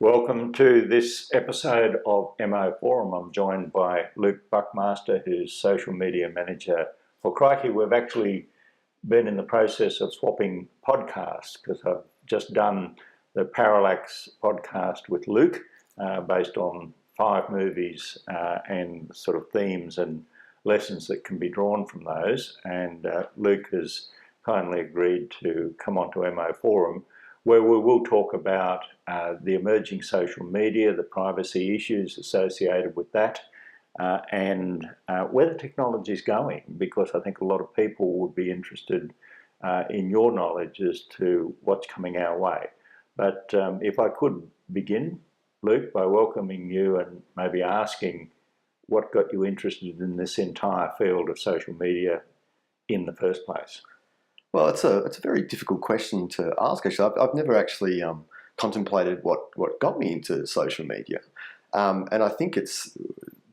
Welcome to this episode of MO Forum. I'm joined by Luke Buckmaster, who's social media manager for Crikey. We've actually been in the process of swapping podcasts because I've just done the Parallax podcast with Luke based on 5 movies and sort of themes and lessons that can be drawn from those. And Luke has kindly agreed to come onto MO Forum, where we will talk about the emerging social media, the privacy issues associated with that, and where the technology is going, because I think a lot of people would be interested in your knowledge as to what's coming our way. But if I could begin, Luke, by welcoming you and maybe asking what got you interested in this entire field of social media in the first place. Well, it's a very difficult question to ask. Actually, I've never actually contemplated what got me into social media, and I think it's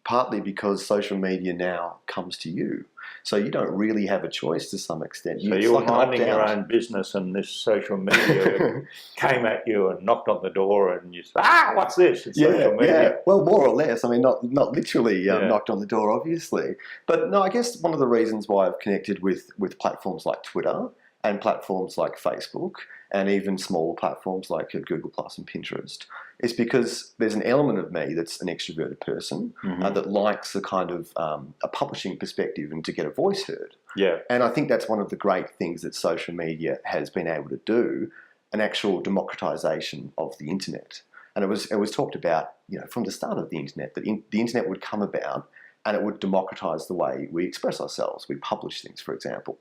partly because social media now comes to you, so you don't really have a choice to some extent. So you were minding your own business, and this social media came at you and knocked on the door, and you said, what's this? It's social media. Yeah. Well, more or less. I mean, not literally knocked on the door, obviously. But no, I guess one of the reasons why I've connected with platforms like Twitter and platforms like Facebook and even smaller platforms like Google Plus and Pinterest is because there's an element of me that's an extroverted person that likes the kind of a publishing perspective and to get a voice heard. Yeah. And I think that's one of the great things that social media has been able to do, an actual democratization of the internet. And it was talked about, from the start of the internet, that the internet would come about and it would democratize the way we express ourselves. We publish things, for example.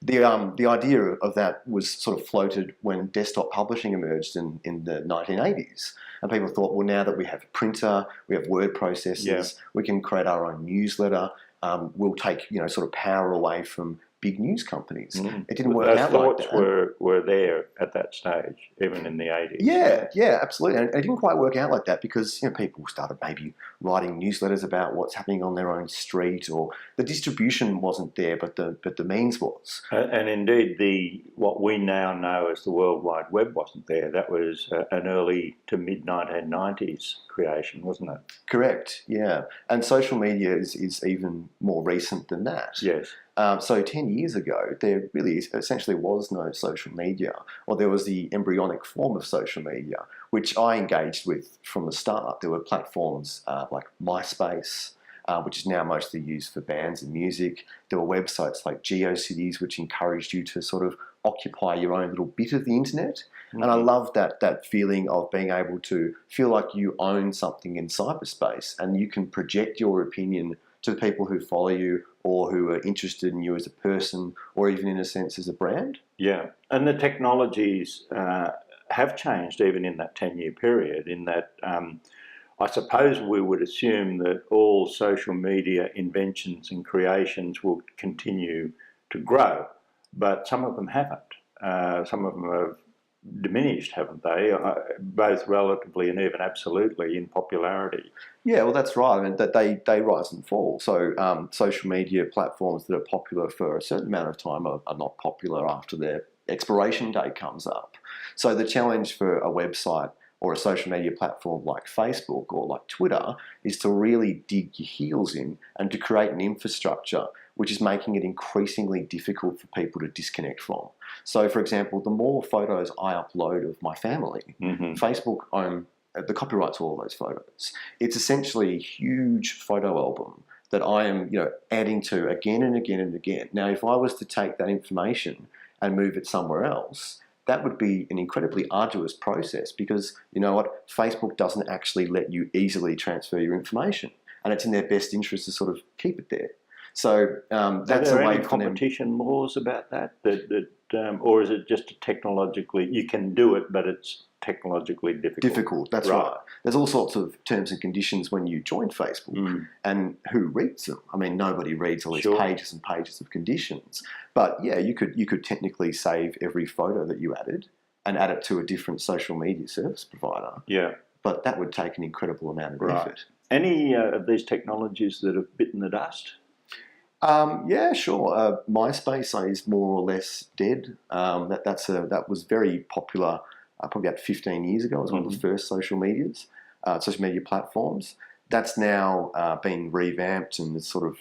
The idea of that was sort of floated when desktop publishing emerged in the 1980s. And people thought, well, now that we have a printer, we have word processors, we can create our own newsletter, we'll take, sort of power away from big news companies. It didn't work out like that. Those thoughts were there at that stage, even in the 80s. Yeah, absolutely. And it didn't quite work out like that because people started maybe writing newsletters about what's happening on their own street, or the distribution wasn't there, but the means was. And indeed, what we now know as the World Wide Web wasn't there. That was an early to mid 1990s creation, wasn't it? Correct. Yeah, and social media is even more recent than that. Yes. So 10 years ago, there really essentially was no social media, or there was the embryonic form of social media, which I engaged with from the start. There were platforms like MySpace, which is now mostly used for bands and music. There were websites like GeoCities, which encouraged you to sort of occupy your own little bit of the internet. And I love that feeling of being able to feel like you own something in cyberspace and you can project your opinion to the people who follow you or who are interested in you as a person, or even in a sense as a brand. Yeah, and the technologies have changed even in that 10-year period, in that I suppose we would assume that all social media inventions and creations will continue to grow, but some of them haven't. Some of them have diminished, haven't they? Both relatively and even absolutely in popularity. Yeah, well, that's right. I mean, that they rise and fall. So social media platforms that are popular for a certain amount of time are not popular after their expiration date comes up. So the challenge for a website or a social media platform like Facebook or like Twitter is to really dig your heels in and to create an infrastructure which is making it increasingly difficult for people to disconnect from. So, for example, the more photos I upload of my family, Facebook owns the copyright to all those photos. It's essentially a huge photo album that I am, adding to again and again and again. Now, if I was to take that information and move it somewhere else, that would be an incredibly arduous process because, Facebook doesn't actually let you easily transfer your information, and it's in their best interest to sort of keep it there. So that's a way. Are there way any competition laws about that? Or is it just technologically you can do it, but it's technologically difficult? That's right. There's all sorts of terms and conditions when you join Facebook, and who reads them? I mean, nobody reads all these pages and pages of conditions. But yeah, you could technically save every photo that you added and add it to a different social media service provider. Yeah. But that would take an incredible amount of effort. Any of these technologies that have bitten the dust? Yeah, sure. MySpace is more or less dead. That was very popular probably about 15 years ago. It was one of the first social media platforms. That's now been revamped and it sort of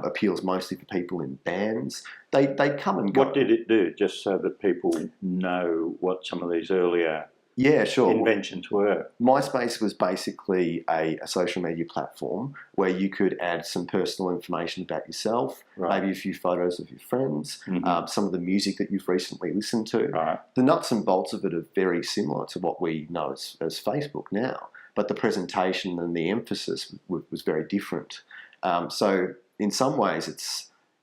appeals mostly for people in bands. They come and go. What did it do, just so that people know what some of these earlier inventions were? MySpace was basically a social media platform where you could add some personal information about yourself, maybe a few photos of your friends, some of the music that you've recently listened to. Right. The nuts and bolts of it are very similar to what we know as Facebook now, but the presentation and the emphasis was very different. So in some ways,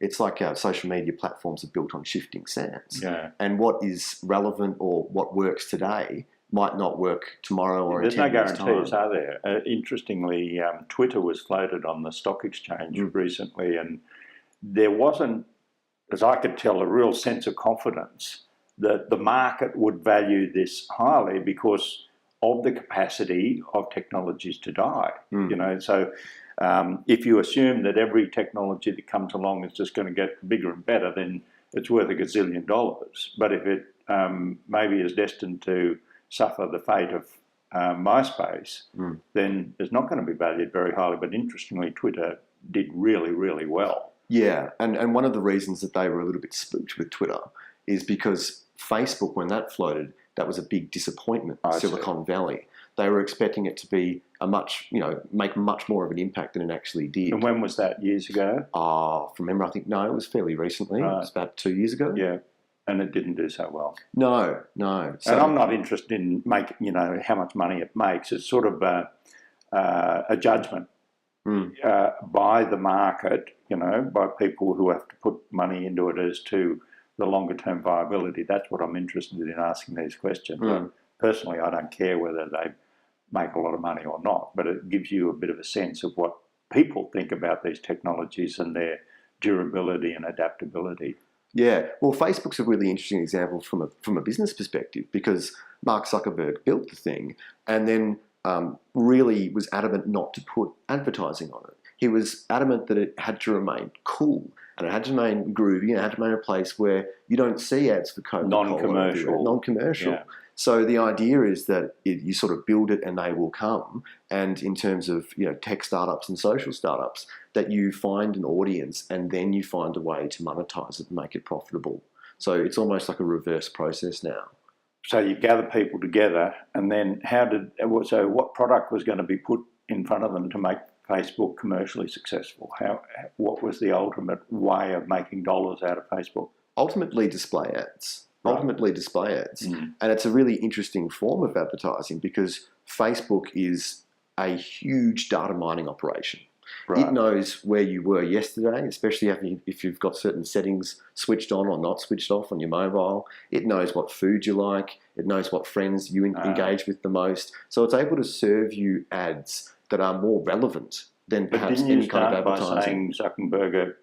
it's like social media platforms are built on shifting sands. Yeah. And what is relevant or what works today might not work tomorrow or There's in 10 no years' guarantees, time. are there? Interestingly, Twitter was floated on the stock exchange recently, and there wasn't, as I could tell, a real sense of confidence that the market would value this highly because of the capacity of technologies to die. You know, so if you assume that every technology that comes along is just going to get bigger and better, then it's worth $1 gazillion. But if it maybe is destined to suffer the fate of MySpace, then it's not going to be valued very highly. But interestingly, Twitter did really, really well. Yeah, and one of the reasons that they were a little bit spooked with Twitter is because Facebook, when that floated, that was a big disappointment in Silicon Valley. They were expecting it to be make much more of an impact than it actually did. And when was that? Years ago? From memory, I think, no, it was fairly recently. It was about 2 years ago. Yeah. And it didn't do so well. No. So, and I'm not interested in how much money it makes. It's sort of a judgment by the market, by people who have to put money into it as to the longer term viability. That's what I'm interested in asking these questions. But personally, I don't care whether they make a lot of money or not, but it gives you a bit of a sense of what people think about these technologies and their durability and adaptability. Yeah, well, Facebook's a really interesting example from a business perspective because Mark Zuckerberg built the thing and then really was adamant not to put advertising on it. He was adamant that it had to remain cool and it had to remain groovy and it had to remain a place where you don't see ads for Coca-Cola. Non-commercial. Yeah. So the idea is that you sort of build it and they will come. And in terms of tech startups and social startups, that you find an audience and then you find a way to monetize it and make it profitable. So it's almost like a reverse process now. So you gather people together, and then what product was going to be put in front of them to make Facebook commercially successful? What was the ultimate way of making dollars out of Facebook? Ultimately, display ads. And it's a really interesting form of advertising because Facebook is a huge data mining operation. Right. It knows where you were yesterday, especially if you've got certain settings switched on or not switched off on your mobile. It knows what food you like. It knows what friends you engage with the most. So it's able to serve you ads that are more relevant than perhaps any kind of advertising. By saying Zuckerberg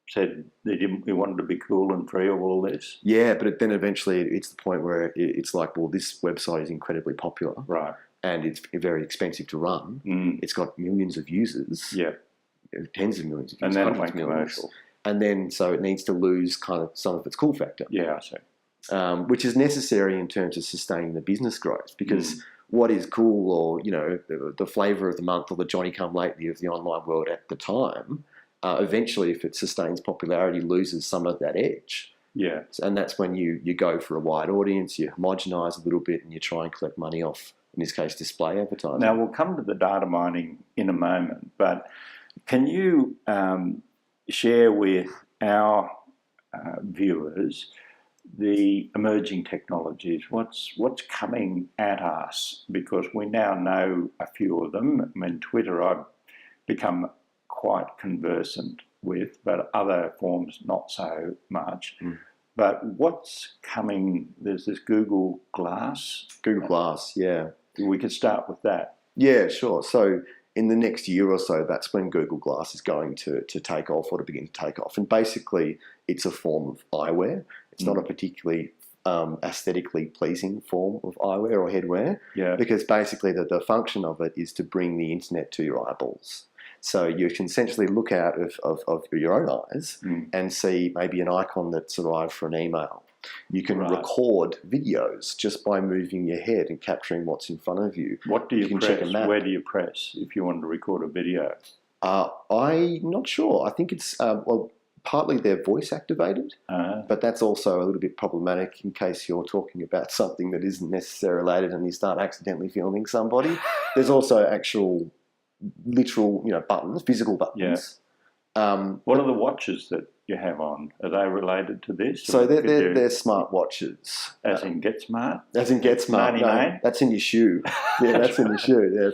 said he wanted to be cool and free of all this? Yeah, but then eventually it's the point where it's like, well, this website is incredibly popular. Right. And it's very expensive to run. It's got millions of users. Yeah. Tens of millions of users. And then it went commercial. And then so it needs to lose kind of some of its cool factor. Yeah, I see. Which is necessary in terms of sustaining the business growth because what is cool or, the flavour of the month or the Johnny-come-lately of the online world at the time, eventually if it sustains popularity, loses some of that edge. Yeah. And that's when you go for a wide audience, you homogenise a little bit and you try and collect money off, in this case, display advertising. Now, we'll come to the data mining in a moment, but can you share with our viewers the emerging technologies? What's coming at us? Because we now know a few of them. I mean, Twitter I've become quite conversant with, but other forms not so much. But what's coming? There's this Google Glass. Yeah. We could start with that. Yeah, sure. So in the next year or so, that's when Google Glass is going to take off or to begin to take off. And basically, it's a form of eyewear. It's not a particularly aesthetically pleasing form of eyewear or headwear. Yeah. Because basically the function of it is to bring the internet to your eyeballs. So you can essentially look out of your own eyes and see maybe an icon that's arrived for an email You can record videos just by moving your head and capturing what's in front of you. What do you can press? check a map. Where do you press if you want to record a video? I'm not sure. I think it's, partly they're voice activated, but that's also a little bit problematic in case you're talking about something that isn't necessarily related and you start accidentally filming somebody. There's also actual, literal, buttons, physical buttons. What are the watches that you have on? Are they related to this? So they're smart watches. As in Get Smart? As in Get Smart. No, that's in your shoe. Yeah, that's in your shoe. Yeah,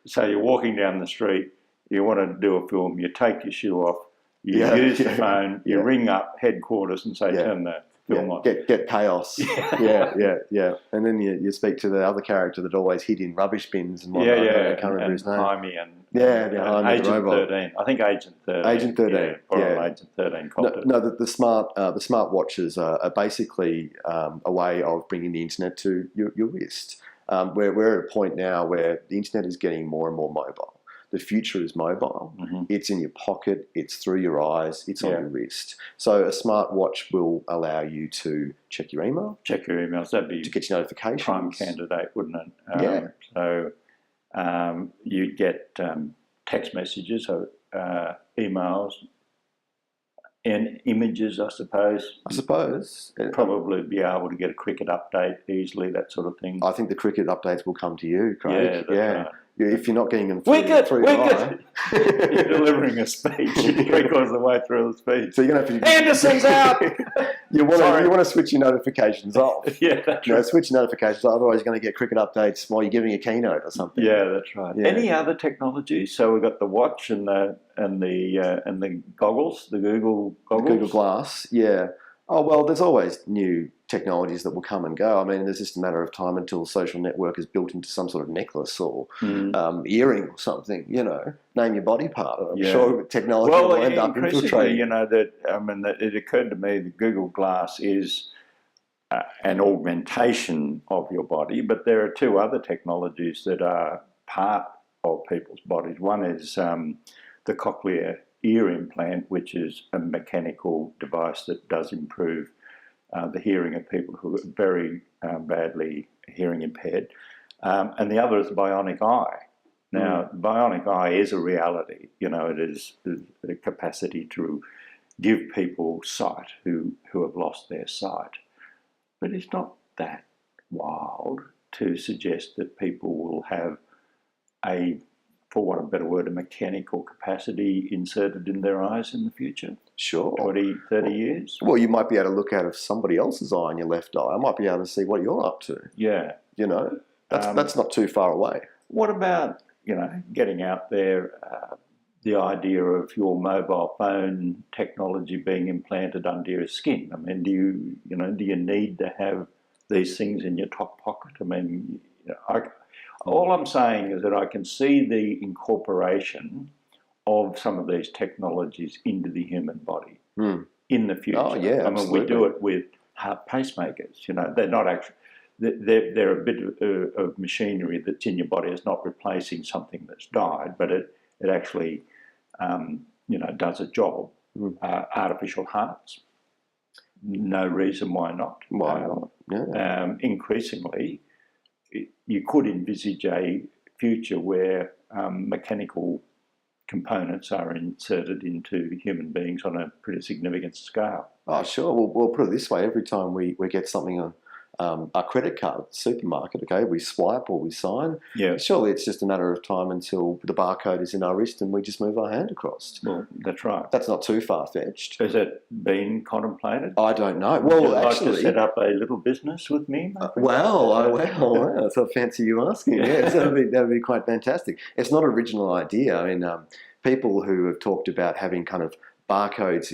So you're walking down the street, you want to do a film, you take your shoe off, you use the phone, you ring up headquarters and say, turn the film on. Get chaos. Yeah. And then you speak to the other character that always hid in rubbish bins and whatnot. I can't remember his name. Jaime and Agent 13. I think Agent 13. Agent 13. Agent 13 copped it. No, the smart watches are basically a way of bringing the internet to your wrist. We're at a point now where the internet is getting more and more mobile. The future is mobile. Mm-hmm. It's in your pocket. It's through your eyes. It's on your wrist. So a smart watch will allow you to check your email. Check your emails. That'd be to get your notifications. Prime candidate, wouldn't it? So you'd get text messages, emails, and images, I suppose. Probably be able to get a cricket update easily, that sort of thing. I think the cricket updates will come to you, Craig. Right. If you're not getting them through wicket! You're delivering a speech 3/4 of the way through the speech. So you're going to have to... Anderson's out! You want to switch your notifications off. Yeah, that's right. Switch your notifications off, otherwise you're going to get cricket updates while you're giving a keynote or something. Yeah, that's right. Yeah. Any other technology? So we've got the watch and the goggles, the Google goggles. Google Glass, yeah. Oh, well, there's always new technologies that will come and go. I mean, there's just a matter of time until a social network is built into some sort of necklace or earring or something, name your body part. I'm sure technology will end up infiltrating. It occurred to me that Google Glass is an augmentation of your body, but there are two other technologies that are part of people's bodies. One is the cochlear ear implant, which is a mechanical device that does improve the hearing of people who are very badly hearing impaired. And the other is the bionic eye. Now, the bionic eye is a reality. It is the capacity to give people sight who have lost their sight. But it's not that wild to suggest that people will have for want of a better word, a mechanical capacity inserted in their eyes in the future? Sure. 20, 30 years? Well, you might be able to look out of somebody else's eye in your left eye. I might be able to see what you're up to. Yeah. That's not too far away. What about, getting out there, the idea of your mobile phone technology being implanted under your skin? I mean, do you need to have these things in your top pocket? I mean, all I'm saying is that I can see the incorporation of some of these technologies into the human body in the future. Oh, yeah, absolutely. We do it with heart pacemakers. They're not actually... They're a bit of machinery that's in your body. It's not replacing something that's died, but it actually, does a job. Artificial hearts, no reason why not. Why not? Yeah. Increasingly, you could envisage a future where mechanical components are inserted into human beings on a pretty significant scale. Oh, sure. We'll put it this way. Every time we get something on our credit card at the supermarket, okay, we swipe or we sign. Yeah. Surely it's just a matter of time until the barcode is in our wrist and we just move our hand across. Well, that's right. That's not too far-fetched. Has it been contemplated? I don't know. Would you like to set up a little business with me? Wow. So fancy you asking. Yes, that would be quite fantastic. It's not an original idea. I mean, people who have talked about having kind of barcodes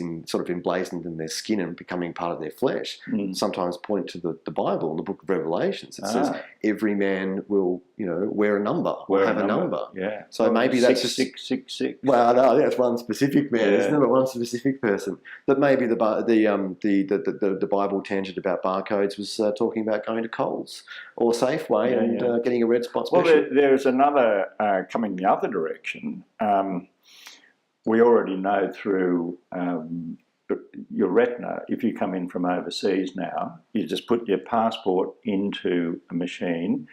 emblazoned in their skin and becoming part of their flesh sometimes point to the Bible and the book of Revelations. It says every man will, wear a number or have a number. Yeah. So maybe that's 666. Well, no, that's one specific man, isn't it? One specific person. But maybe the Bible tangent about barcodes was talking about going to Coles or Safeway and getting a red spot special. Well, there's another coming the other direction. We already know through your retina, if you come in from overseas now, you just put your passport into a machine,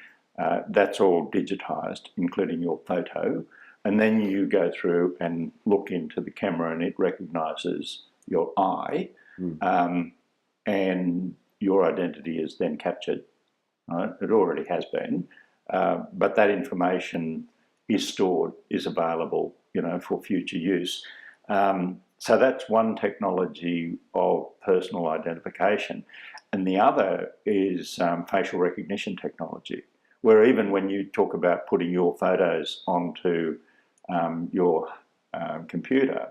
that's all digitised, including your photo, and then you go through and look into the camera and it recognises your eye, and your identity is then captured. Right? It already has been, but that information is stored, is available, for future use. So that's one technology of personal identification. And the other is facial recognition technology, where even when you talk about putting your photos onto your computer,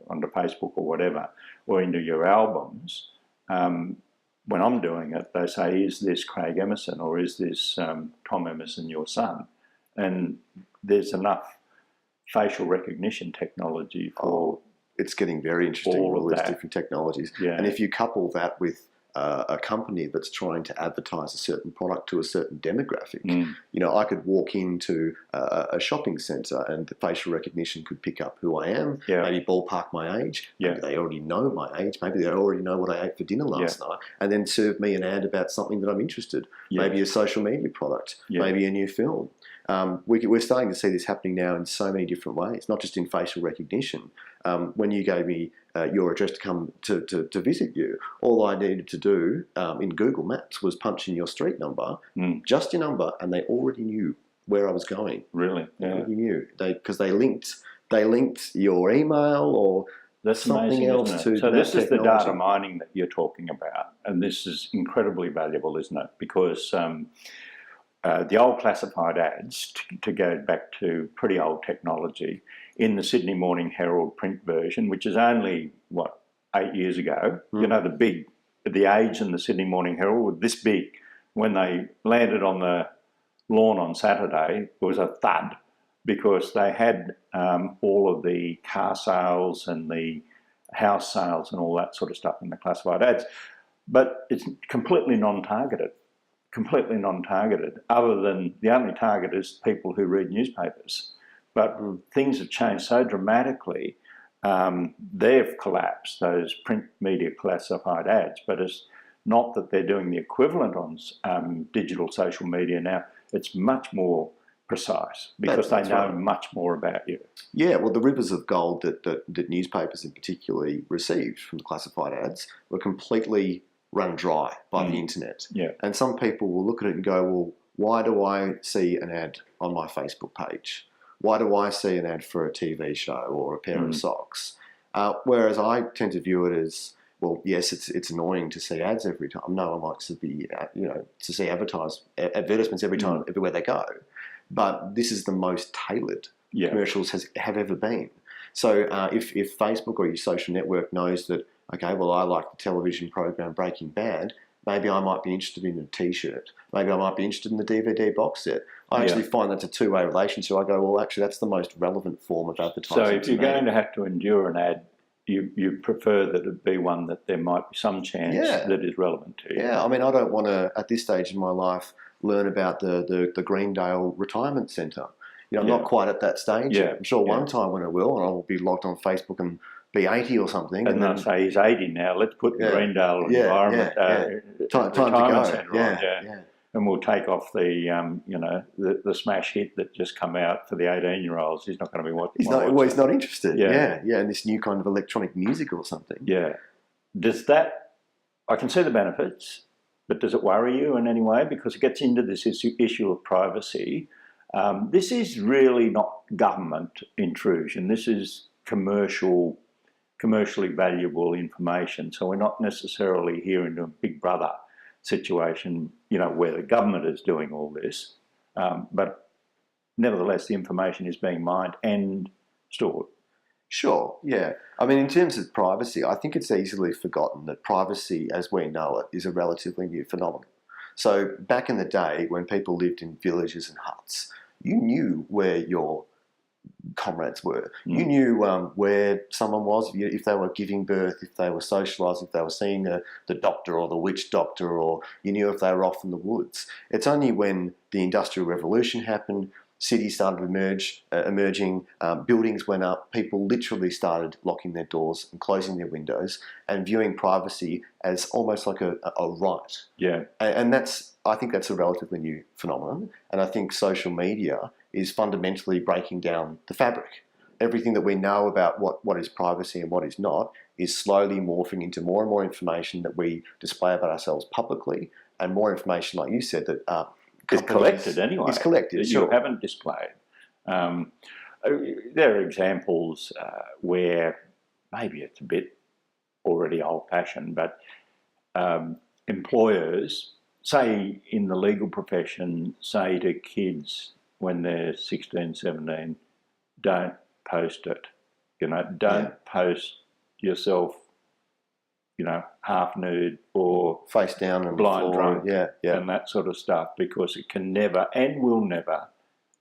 onto Facebook or whatever, or into your albums, when I'm doing it, they say, is this Craig Emerson or is this Tom Emerson, your son? And there's enough facial recognition technology for it's getting very interesting, all these different technologies. Yeah. And if you couple that with a company that's trying to advertise a certain product to a certain demographic, I could walk into a shopping centre and the facial recognition could pick up who I am, maybe ballpark my age, maybe they already know my age, maybe they already know what I ate for dinner last night, and then serve me an ad about something that I'm interested, maybe a social media product, maybe a new film. We're starting to see this happening now in so many different ways, not just in facial recognition. When you gave me your address to come to visit you, all I needed to do in Google Maps was punch in your street number, just your number, and they already knew where I was going. Really? They already knew, because they linked your email or that's something amazing, else isn't it? to So that this is the technology. data mining that you're talking about, and this is incredibly valuable, isn't it? Because the old classified ads, to go back to pretty old technology, in the Sydney Morning Herald print version, which is only, 8 years ago, the age in the Sydney Morning Herald were this big. When they landed on the lawn on Saturday, it was a thud, because they had all of the car sales and the house sales and all that sort of stuff in the classified ads. But it's completely non-targeted, other than the only target is people who read newspapers. But things have changed so dramatically, they've collapsed, those print media classified ads, but it's not that they're doing the equivalent on digital social media now. It's much more precise because they know much more about you. Yeah, well, the rivers of gold that newspapers in particularly received from the classified ads were completely run dry by the internet. Yeah. And some people will look at it and go, well, why do I see an ad on my Facebook page? Why do I see an ad for a TV show or a pair of socks? Whereas I tend to view it as, well, yes, it's annoying to see ads every time. No one likes to be, to see advertisements every time, everywhere they go. But this is the most tailored commercials have ever been. So if Facebook or your social network knows that, okay, well, I like the television program Breaking Bad, maybe I might be interested in a T-shirt. Maybe I might be interested in the DVD box set. I actually find that's a two-way relationship. I go, well, actually, that's the most relevant form of advertising. So if you're going to have to endure an ad, you prefer that it be one that there might be some chance that is relevant to you. Yeah, I mean, I don't want to, at this stage in my life, learn about the Greendale Retirement Centre. I'm not quite at that stage. Yeah. I'm sure one time when I will, and I will be logged on Facebook and be 80 or something. And they'll say he's 80 now. Let's put the Greendale Environment time to Retirement go. Centre on. And we'll take off the smash hit that just come out for the 18-year-olds. He's not going to be watching. He's not interested. And this new kind of electronic music or something. Yeah. Does that? I can see the benefits, but does it worry you in any way? Because it gets into this issue of privacy. This is really not government intrusion. This is commercially valuable information. So we're not necessarily here in a Big Brother situation, where the government is doing all this, but nevertheless, the information is being mined and stored. Sure, yeah. I mean, in terms of privacy, I think it's easily forgotten that privacy, as we know it, is a relatively new phenomenon. So back in the day, when people lived in villages and huts, you knew where your comrades were. You knew where someone was, if they were giving birth, if they were socialising, if they were seeing the doctor or the witch doctor, or you knew if they were off in the woods. It's only when the Industrial Revolution happened, cities started emerging, buildings went up, people literally started locking their doors and closing their windows and viewing privacy as almost like a right. Yeah. And I think that's a relatively new phenomenon. And I think social media is fundamentally breaking down the fabric. Everything that we know about what is privacy and what is not is slowly morphing into more and more information that we display about ourselves publicly, and more information, like you said, that It's collected anyway. It's collected, that sure. You haven't displayed. There are examples where maybe it's a bit already old-fashioned, but employers, say in the legal profession, say to kids when they're 16, 17, don't post it. Don't post yourself, half nude or face down and blind drunk, yeah, and that sort of stuff, because it can never and will never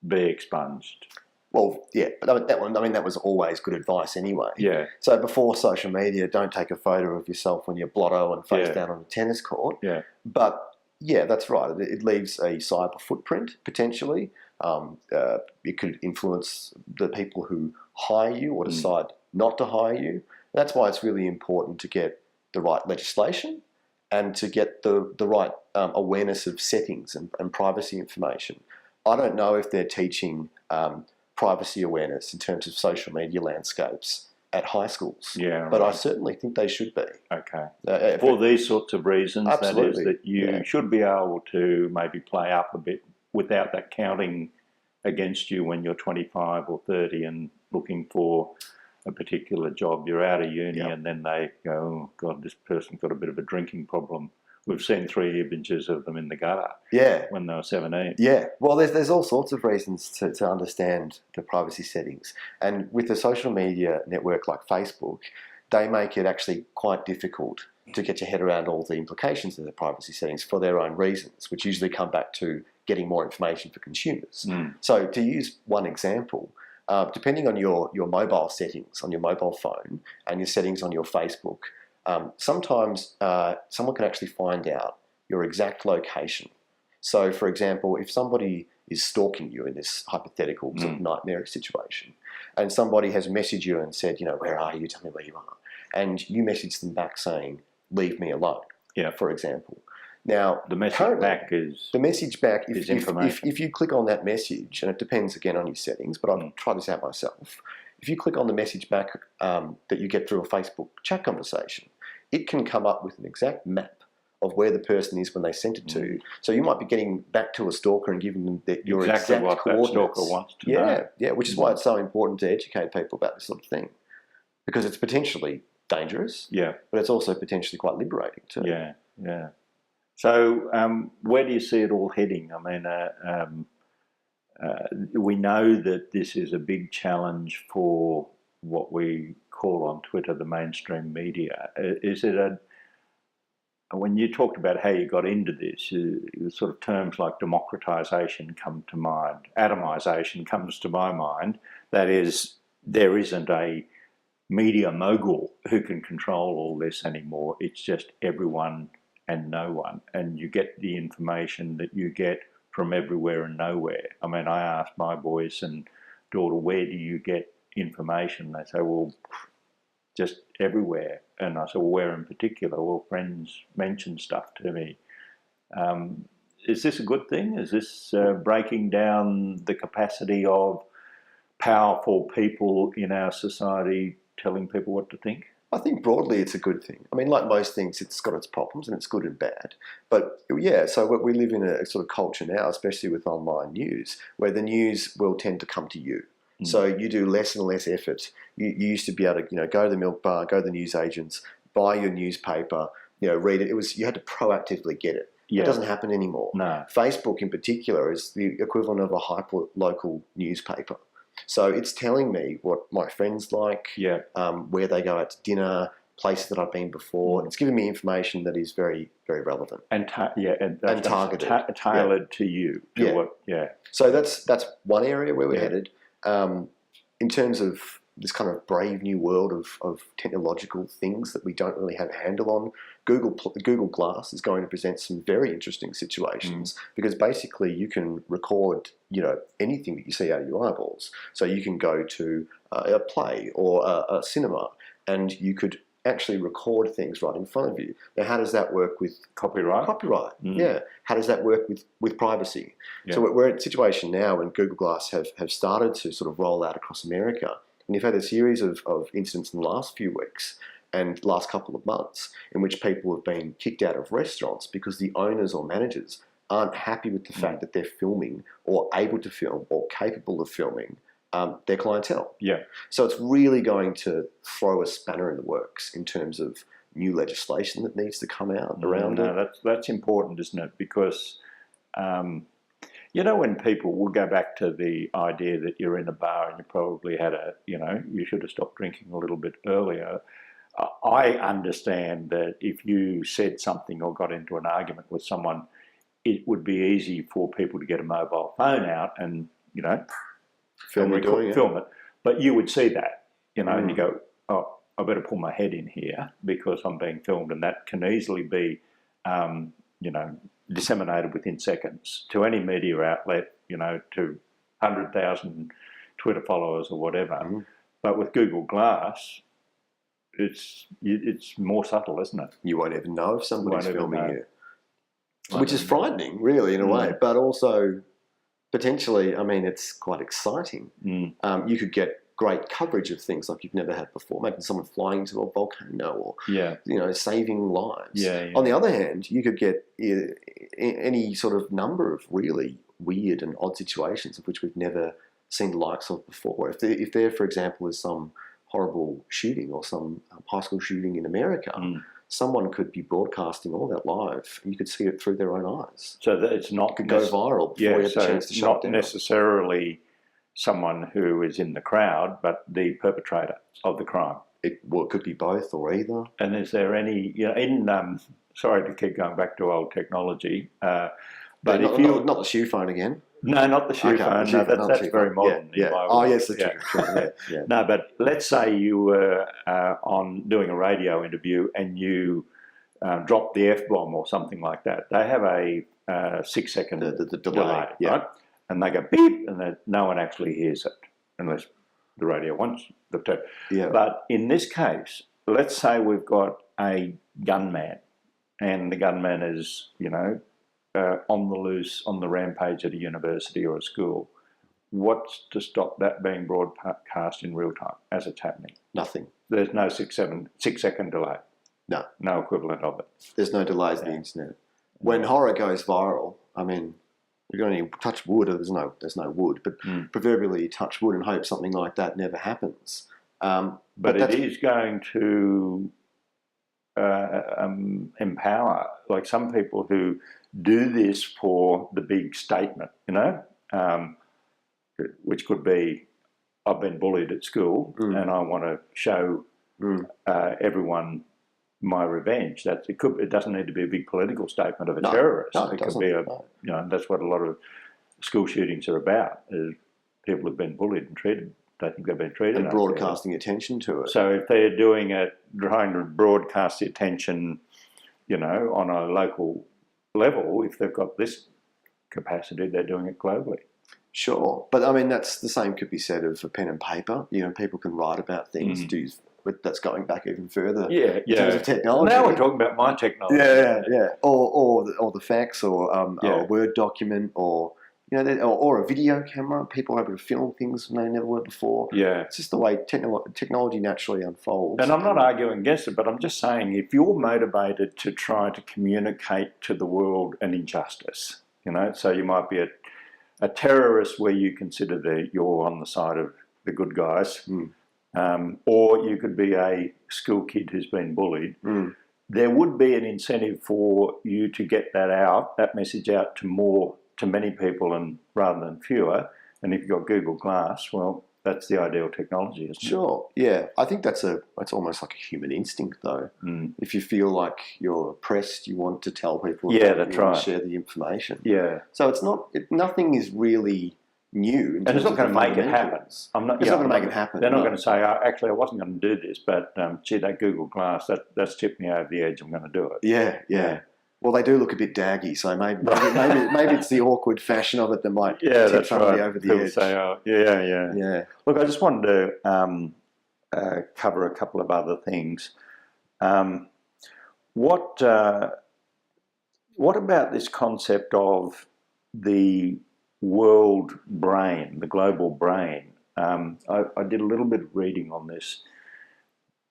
be expunged. Well, yeah, but that was always good advice anyway. Yeah. So before social media, don't take a photo of yourself when you're blotto and face down on a tennis court. Yeah. But yeah, that's right. It leaves a cyber footprint potentially. It could influence the people who hire you or decide not to hire you. That's why it's really important to get the right legislation and to get the right awareness of settings and privacy information. I don't know if they're teaching privacy awareness in terms of social media landscapes at high schools. Yeah, but I certainly think they should be. Okay. For these sorts of reasons, absolutely. that is, that you should be able to maybe play up a bit without that counting against you when you're 25 or 30 and looking for a particular job. You're out of uni and then they go, oh God, this person's got a bit of a drinking problem. We've seen 3 images of them in the gutter when they were 17. Yeah, well, there's all sorts of reasons to understand the privacy settings. And with a social media network like Facebook, they make it actually quite difficult to get your head around all the implications of the privacy settings for their own reasons, which usually come back to getting more information for consumers. So to use one example, depending on your mobile settings on your mobile phone and your settings on your Facebook, sometimes someone can actually find out your exact location. So, for example, if somebody is stalking you in this hypothetical sort of nightmarish situation, and somebody has messaged you and said, where are you? Tell me where you are. And you message them back saying, leave me alone, for example. Now, the message back is information. If you click on that message, and it depends again on your settings, but I've tried this out myself. If you click on the message back that you get through a Facebook chat conversation, it can come up with an exact map of where the person is when they sent it to you. So you might be getting back to a stalker and giving them your exact what coordinates. That stalker wants to know. Yeah, which is why it's so important to educate people about this sort of thing, because it's potentially dangerous. Yeah, but it's also potentially quite liberating too. Yeah. So where do you see it all heading? I mean, we know that this is a big challenge for what we call on Twitter the mainstream media. Is it when you talked about how you got into this, sort of terms like democratisation come to mind, atomisation comes to my mind. That is, there isn't a media mogul who can control all this anymore. It's just everyone and no one, and you get the information that you get from everywhere and nowhere. I mean, I asked my boys and daughter, where do you get information? They say, well, just everywhere. And I said, well, where in particular? Well, friends mention stuff to me. Is this a good thing? Is this breaking down the capacity of powerful people in our society telling people what to think? I think broadly it's a good thing. I mean, like most things, it's got its problems and it's good and bad. But yeah, so we live in a sort of culture now, especially with online news, where the news will tend to come to you. So you do less and less effort. You used to be able to, go to the milk bar, go to the newsagents, buy your newspaper, read it. You had to proactively get it. Yeah. It doesn't happen anymore. No. Facebook in particular is the equivalent of a hyper-local newspaper. So it's telling me what my friends like, where they go out to dinner, places that I've been before. It's giving me information that is very, very relevant and targeted, tailored to you. So that's one area where we're headed. In terms of this kind of brave new world of technological things that we don't really have a handle on. Google Glass is going to present some very interesting situations because basically you can record, anything that you see out of your eyeballs. So you can go to a play or a cinema, and you could actually record things right in front of you. Now, how does that work with Copyright? Yeah. How does that work with privacy? Yeah. So we're at a situation now when Google Glass have started to sort of roll out across America. And you've had a series of incidents in the last few weeks and last couple of months in which people have been kicked out of restaurants because the owners or managers aren't happy with the fact that they're filming or able to film or capable of filming their clientele. Yeah. So it's really going to throw a spanner in the works in terms of new legislation that needs to come out around it. That's important, isn't it? Because, when people will go back to the idea that you're in a bar and you probably had you should have stopped drinking a little bit earlier. I understand that if you said something or got into an argument with someone, it would be easy for people to get a mobile phone out and, film it. But you would see that, and you go, oh, I better pull my head in here because I'm being filmed, and that can easily be, disseminated within seconds to any media outlet, to 100,000 Twitter followers or whatever. But with Google Glass, it's more subtle, isn't it? You won't even know if somebody's filming you, which is frightening, really, in a way, but also potentially, it's quite exciting. You could get great coverage of things like you've never had before. Maybe someone flying to a volcano or, saving lives. Yeah. On the other hand, you could get any sort of number of really weird and odd situations of which we've never seen the likes of before. If there, for example, is some horrible shooting or some high school shooting in America, someone could be broadcasting all that live, and you could see it through their own eyes. So that it's not... It could go viral before you have the chance to shut it down. Not necessarily someone who is in the crowd, but the perpetrator of the crime. It could be both or either. And is there any... sorry to keep going back to old technology, but not the shoe phone again. No, not the shoe phone. No, that's very modern. Yeah. Oh, yes, the shoe phone. Yeah. No, but let's say you were doing a radio interview and you dropped the F-bomb or something like that. They have a 6-second the delay, right? And they go beep, and then no one actually hears it unless the radio wants them to. Yeah. But in this case, let's say we've got a gunman, and the gunman is, on the loose, on the rampage at a university or a school. What's to stop that being broadcast in real time as it's happening? Nothing. There's no 6-second delay. No. No equivalent of it. There's no delays in the internet. When horror goes viral, you're going to touch wood, or there's no wood, but proverbially you touch wood and hope something like that never happens. But it is going to empower, like some people who do this for the big statement, which could be, I've been bullied at school and I want to show everyone my revenge. It doesn't need to be a big political statement of a terrorist. No, it could be that's what a lot of school shootings are about. Is people have been bullied and treated. They think they've been treated. And broadcasting attention to it. So if they're doing it, trying to broadcast the attention, on a local level, if they've got this capacity, they're doing it globally. Sure, but that's the same could be said of a pen and paper. People can write about things. But that's going back even further. In terms of technology. Now we're talking about my technology. Yeah. Or the fax, or a Word document, or or a video camera. People are able to film things when they never were before. Yeah, it's just the way technology naturally unfolds. And I'm not arguing against it, but I'm just saying if you're motivated to try to communicate to the world an injustice, so you might be a terrorist where you consider you're on the side of the good guys. Or you could be a school kid who's been bullied. There would be an incentive for you to get that message out to many people and rather than fewer. And if you've got Google Glass, well, that's the ideal technology, isn't it? Sure, yeah. I think that's almost like a human instinct, though. If you feel like you're oppressed, you want to tell people. Yeah, that's right. Share the information. Yeah. So it's nothing is really new. And it's not going to make it happen. It's not going to make it happen. They're not going to say, oh, actually, I wasn't going to do this, but gee, that Google Glass, that's tipped me over the edge. I'm going to do it. Yeah. Well, they do look a bit daggy, so maybe it's the awkward fashion of it that might tip somebody over the edge. Say, oh, yeah. Look, I just wanted to cover a couple of other things. What about this concept of the world brain, the global brain? I did a little bit of reading on this.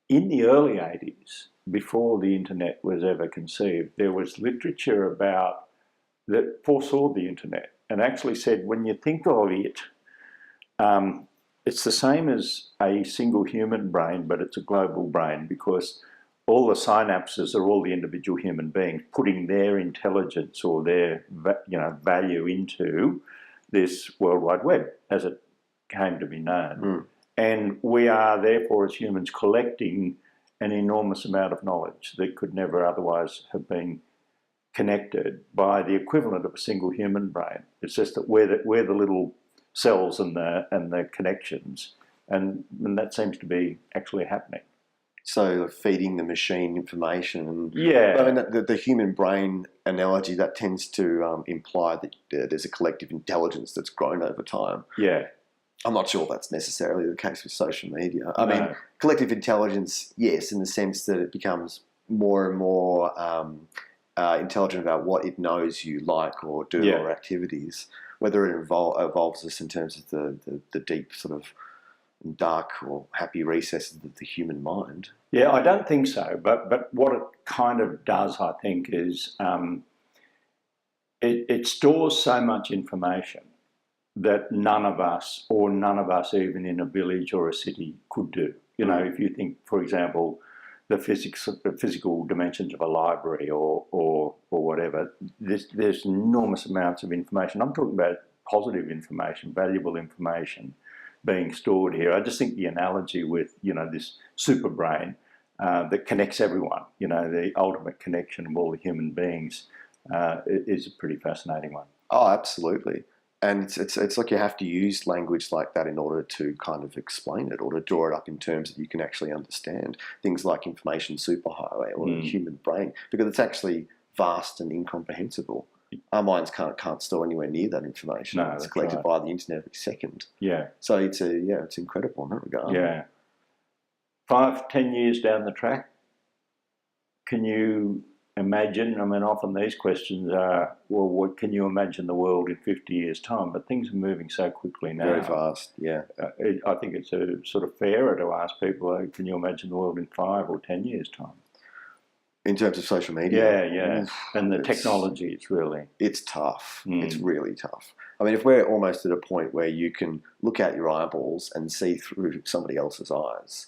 In the early 80s, before the internet was ever conceived, there was literature about that foresaw the internet and actually said, when you think of it, it's the same as a single human brain, but it's a global brain, because all the synapses are all the individual human beings putting their intelligence or their value into this World Wide Web, as it came to be known. And we are, therefore, as humans, collecting an enormous amount of knowledge that could never otherwise have been connected by the equivalent of a single human brain. It's just that we're the little cells and the connections, and that seems to be actually happening. So feeding the machine information. Yeah. I mean, the human brain analogy, that tends to imply that there's a collective intelligence that's grown over time. Yeah. I'm not sure that's necessarily the case with social media. I mean, collective intelligence, yes, in the sense that it becomes more and more intelligent about what it knows you like or do or activities, whether it evolves us in terms of the deep sort of dark or happy recesses of the human mind. Yeah, I don't think so. But what it kind of does, I think, is it stores so much information that none of us even in a village or a city could do. You know, if you think, for example, the physical dimensions of a library or whatever, there's enormous amounts of information. I'm talking about positive information, valuable information being stored here. I just think the analogy with, this super brain that connects everyone, the ultimate connection of all the human beings is a pretty fascinating one. Oh, absolutely. And it's like you have to use language like that in order to kind of explain it or to draw it up in terms that you can actually understand. Things like information superhighway or the human brain, because it's actually vast and incomprehensible. Our minds can't store anywhere near that information. No, it's collected by the internet every second. Yeah. So it's incredible in that regard. Yeah. 5-10 years down the track, can you imagine? I mean, often these questions are, well, what can you imagine the world in 50 years' time? But things are moving so quickly now. Very fast, yeah. I think it's a sort of fairer to ask people, can you imagine the world in 5 or 10 years' time? In terms of social media? Yeah. And the technology, it's tough. It's really tough. I mean, if we're almost at a point where you can look out your eyeballs and see through somebody else's eyes,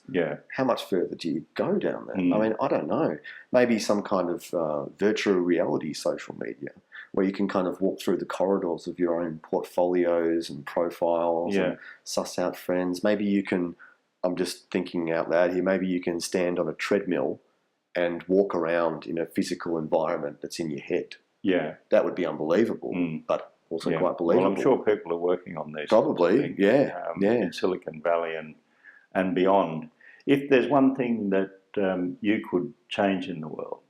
how much further do you go down there? I mean, I don't know. Maybe some kind of virtual reality social media where you can kind of walk through the corridors of your own portfolios and profiles and suss out friends. Maybe you can, I'm just thinking out loud here, maybe you can stand on a treadmill and walk around in a physical environment that's in your head. Yeah. That would be unbelievable, but also quite believable. Well, I'm sure people are working on these. Probably, in Silicon Valley and beyond. If there's one thing that you could change in the world,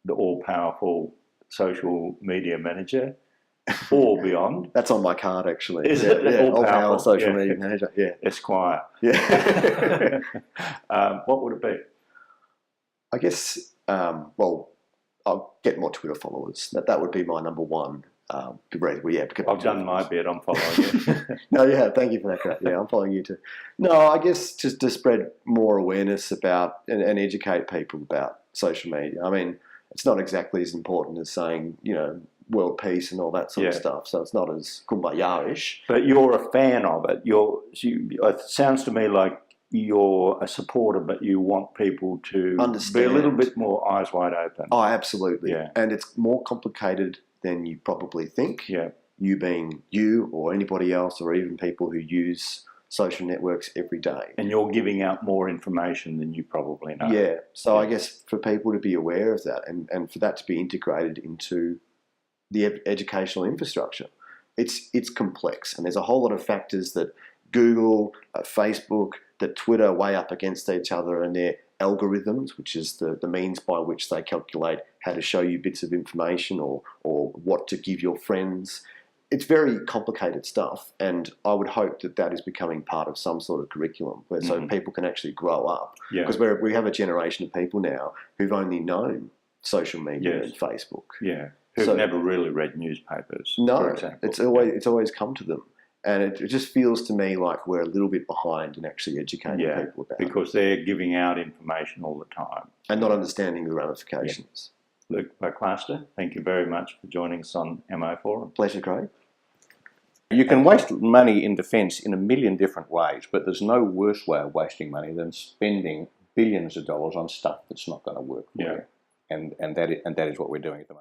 the all-powerful social media manager or beyond. That's on my card, actually. Is it? All-powerful social media manager, Esquire. Yeah. What would it be? I guess, I'll get more Twitter followers. That would be my number one. I've done my bit. I'm following you. No, yeah, thank you for that, Craig. Yeah, I'm following you too. No, I guess just to spread more awareness about and educate people about social media. I mean, it's not exactly as important as saying, world peace and all that sort of stuff. So it's not as kumbaya-ish. But you're a fan of it. It sounds to me like you're a supporter, but you want people to be a little bit more eyes wide open. Oh, absolutely. Yeah. And it's more complicated than you probably think. Yeah. You being you or anybody else or even people who use social networks every day. And you're giving out more information than you probably know. Yeah. So I guess for people to be aware of that and for that to be integrated into the educational infrastructure, it's complex, and there's a whole lot of factors that Google, Facebook, that Twitter weigh up against each other, and their algorithms, which is the means by which they calculate how to show you bits of information or what to give your friends. It's very complicated stuff, and I would hope that that is becoming part of some sort of curriculum where so people can actually grow up. Because we have a generation of people now who've only known social media and Facebook. Yeah, who've never really read newspapers, no, for example. It's always come to them. And it just feels to me like we're a little bit behind in actually educating people about it. Because they're giving out information all the time. And not understanding the ramifications. Luke Buckmaster, thank you very much for joining us on MO Forum. Pleasure, Craig. You can waste money in defence in a million different ways, but there's no worse way of wasting money than spending billions of dollars on stuff that's not going to work for you. And that is what we're doing at the moment.